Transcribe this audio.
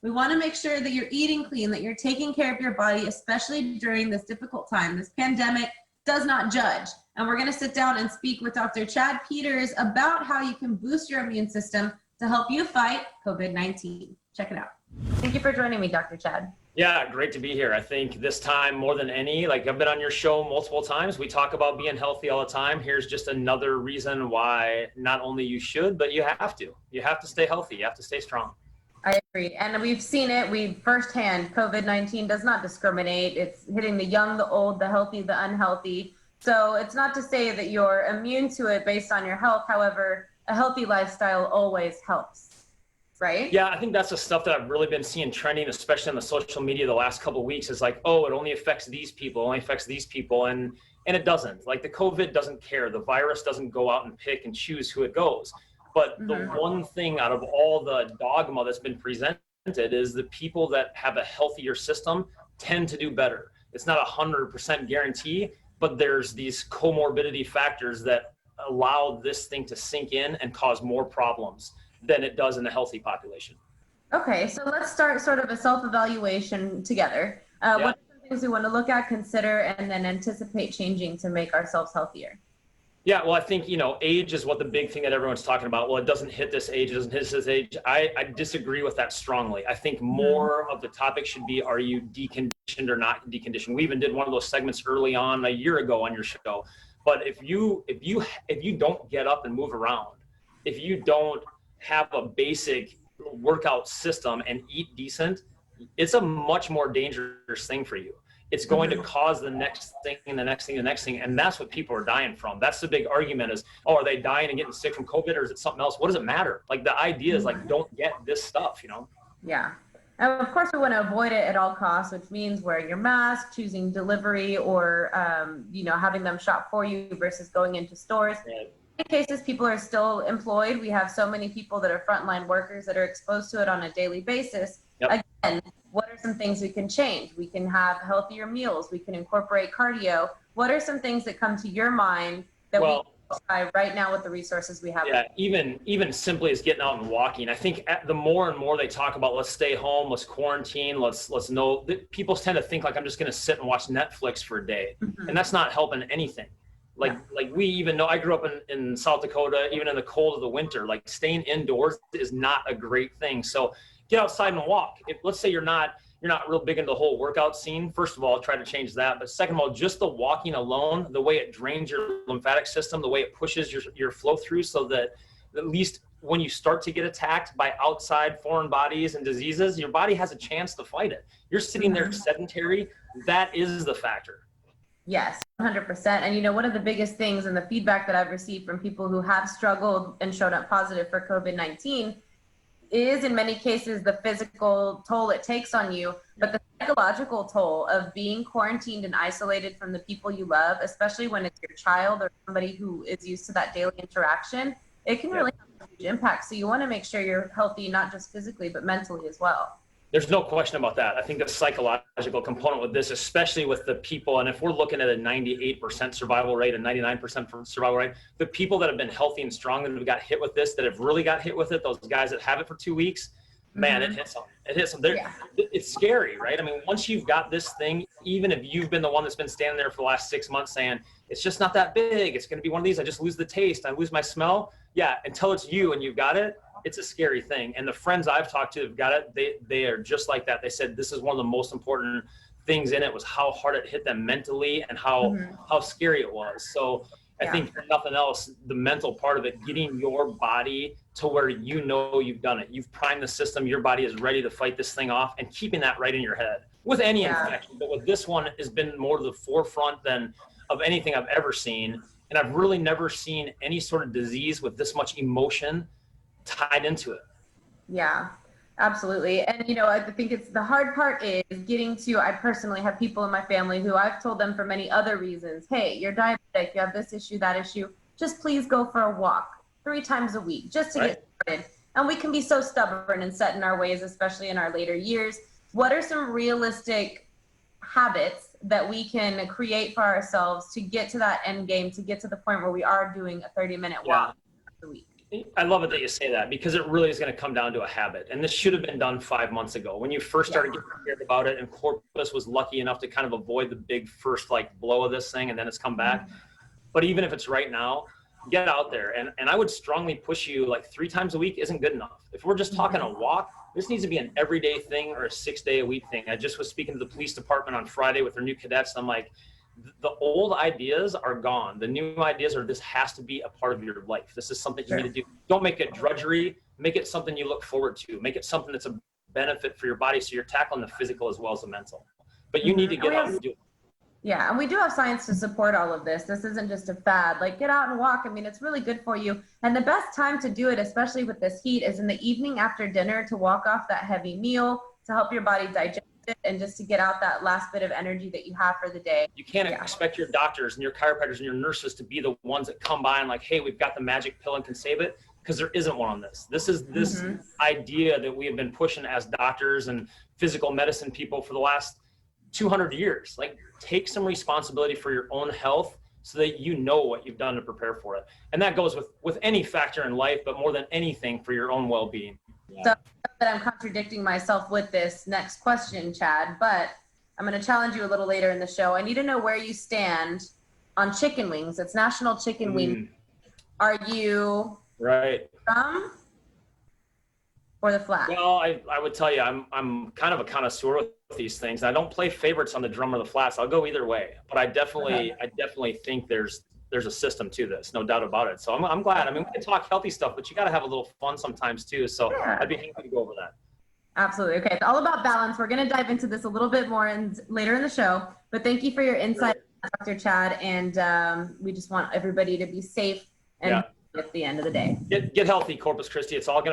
We want to make sure that you're eating clean, that you're taking care of your body, especially during this difficult time. This pandemic does not judge. And we're going to sit down and speak with Dr. Chad Peters about how you can boost your immune system to help you fight COVID-19. Check it out. Thank you for joining me, Dr. Chad. Yeah, great to be here. I think this time more than any, like I've been on your show multiple times. We talk about being healthy all the time. Here's just another reason why not only you should, but you have to. You have to stay healthy. You have to stay strong. I agree. And we've seen it. Firsthand, COVID-19 does not discriminate. It's hitting the young, the old, the healthy, the unhealthy. So it's not to say that you're immune to it based on your health. However, a healthy lifestyle always helps. Right? Yeah, I think that's the stuff that I've really been seeing trending, especially on the social media the last couple of weeks, is like, oh, it only affects these people, only affects these people. And it doesn't. Like the COVID doesn't care. The virus doesn't go out and pick and choose who it goes. But the one thing out of all the dogma that's been presented is the people that have a healthier system tend to do better. It's not 100% guarantee, but there's these comorbidity factors that allow this thing to sink in and cause more problems than it does in a healthy population. Okay, so let's start sort of a self-evaluation together. What are some things we want to look at, consider, and then anticipate changing to make ourselves healthier? Yeah, well, I think, age is what the big thing that everyone's talking about. Well, it doesn't hit this age, it doesn't hit this age. I disagree with that strongly. I think more of the topic should be, are you deconditioned or not deconditioned? We even did one of those segments early on a year ago on your show. But if you don't get up and move around, if you don't have a basic workout system and eat decent, it's a much more dangerous thing for you. It's going to cause the next thing and the next thing and the next thing. And that's what people are dying from. That's the big argument is, oh, are they dying and getting sick from COVID, or is it something else? What does it matter? Like the idea is like, don't get this stuff, Yeah. And of course we want to avoid it at all costs, which means wearing your mask, choosing delivery, or, having them shop for you versus going into stores. Right. In cases people are still employed, we have so many people that are frontline workers that are exposed to it on a daily basis. Yep. Again, what are some things we can change? We can have healthier meals. We can incorporate cardio. What are some things that come to your mind that we can try right now with the resources we have? Yeah, even simply as getting out and walking. I think the more and more they talk about, let's stay home, let's quarantine, let's know that people tend to think like I'm just going to sit and watch Netflix for a day, and that's not helping anything. Like we even know, I grew up in South Dakota, even in the cold of the winter, like staying indoors is not a great thing. So get outside and walk. If let's say you're not real big into the whole workout scene, first of all, try to change that. But second of all, just the walking alone, the way it drains your lymphatic system, the way it pushes your flow through, so that at least when you start to get attacked by outside foreign bodies and diseases, your body has a chance to fight it. You're sitting there sedentary, that is the factor. Yes, 100%. And one of the biggest things and the feedback that I've received from people who have struggled and showed up positive for COVID-19 is in many cases the physical toll it takes on you, but the psychological toll of being quarantined and isolated from the people you love, especially when it's your child or somebody who is used to that daily interaction, it can really have a huge impact. So you want to make sure you're healthy, not just physically, but mentally as well. There's no question about that. I think the psychological component with this, especially with the people, and if we're looking at a 98% survival rate, a 99% survival rate, the people that have been healthy and strong that have got hit with this, that have really got hit with it, those guys that have it for 2 weeks, man, it hits them. It hits them. It's scary, right? I mean, once you've got this thing, even if you've been the one that's been standing there for the last 6 months saying, it's just not that big, it's going to be one of these, I just lose the taste, I lose my smell. Yeah, until it's you and you've got it, it's a scary thing. And the friends I've talked to have got it, they are just like that. They said this is one of the most important things in it was how hard it hit them mentally and how scary it was. So I think if nothing else, the mental part of it, getting your body to where you've done it. You've primed the system, your body is ready to fight this thing off, and keeping that right in your head. With any infection, but with this one has been more to the forefront than of anything I've ever seen. And I've really never seen any sort of disease with this much emotion tied into it. Yeah, absolutely. And I think it's the hard part is getting to, I personally have people in my family who I've told them for many other reasons, hey, you're diabetic, you have this issue, that issue, just please go for a walk 3 times a week just to get started. And we can be so stubborn and set in our ways, especially in our later years. What are some realistic habits that we can create for ourselves to get to that end game, to get to the point where we are doing a 30-minute walk a week? I love it that you say that, because it really is going to come down to a habit. And this should have been done 5 months ago when you first started getting scared about it. And Corpus was lucky enough to kind of avoid the big first like blow of this thing, and then it's come back. But even if it's right now, get out there. And I would strongly push you, like 3 times a week isn't good enough. If we're just talking a walk, this needs to be an everyday thing or a 6-day-a-week thing. I just was speaking to the police department on Friday with their new cadets. I'm like, the old ideas are gone. The new ideas are, this has to be a part of your life. This is something you need to do. Don't make it drudgery. Make it something you look forward to. Make it something that's a benefit for your body, so you're tackling the physical as well as the mental. But you need to get out and do it. Yeah, and we do have science to support all of this. This isn't just a fad. Like, get out and walk. I mean, it's really good for you. And the best time to do it, especially with this heat, is in the evening after dinner, to walk off that heavy meal, to help your body digest it, and just to get out that last bit of energy that you have for the day. You can't expect your doctors and your chiropractors and your nurses to be the ones that come by and like, hey, we've got the magic pill and can save it, because there isn't one on this. This is this idea that we have been pushing as doctors and physical medicine people for the last 200 years. Like, take some responsibility for your own health so that you know what you've done to prepare for it. And that goes with any factor in life, but more than anything for your own well-being. So that I'm contradicting myself with this next question, Chad, but I'm going to challenge you a little later in the show. I need to know where you stand on chicken wings. It's National Chicken Wing. Are you from or the flat? Well, I would tell you, I'm kind of a connoisseur with these things. I don't play favorites on the drum or the flats. I'll go either way, but I definitely think there's a system to this, no doubt about it. So I'm glad. I mean, we can talk healthy stuff, but you got to have a little fun sometimes too. So I'd be happy to go over that. Absolutely. Okay. It's all about balance. We're going to dive into this a little bit more later in the show, but thank you for your insight, Dr. Chad. And we just want everybody to be safe and at the end of the day. Get healthy, Corpus Christi. It's all going to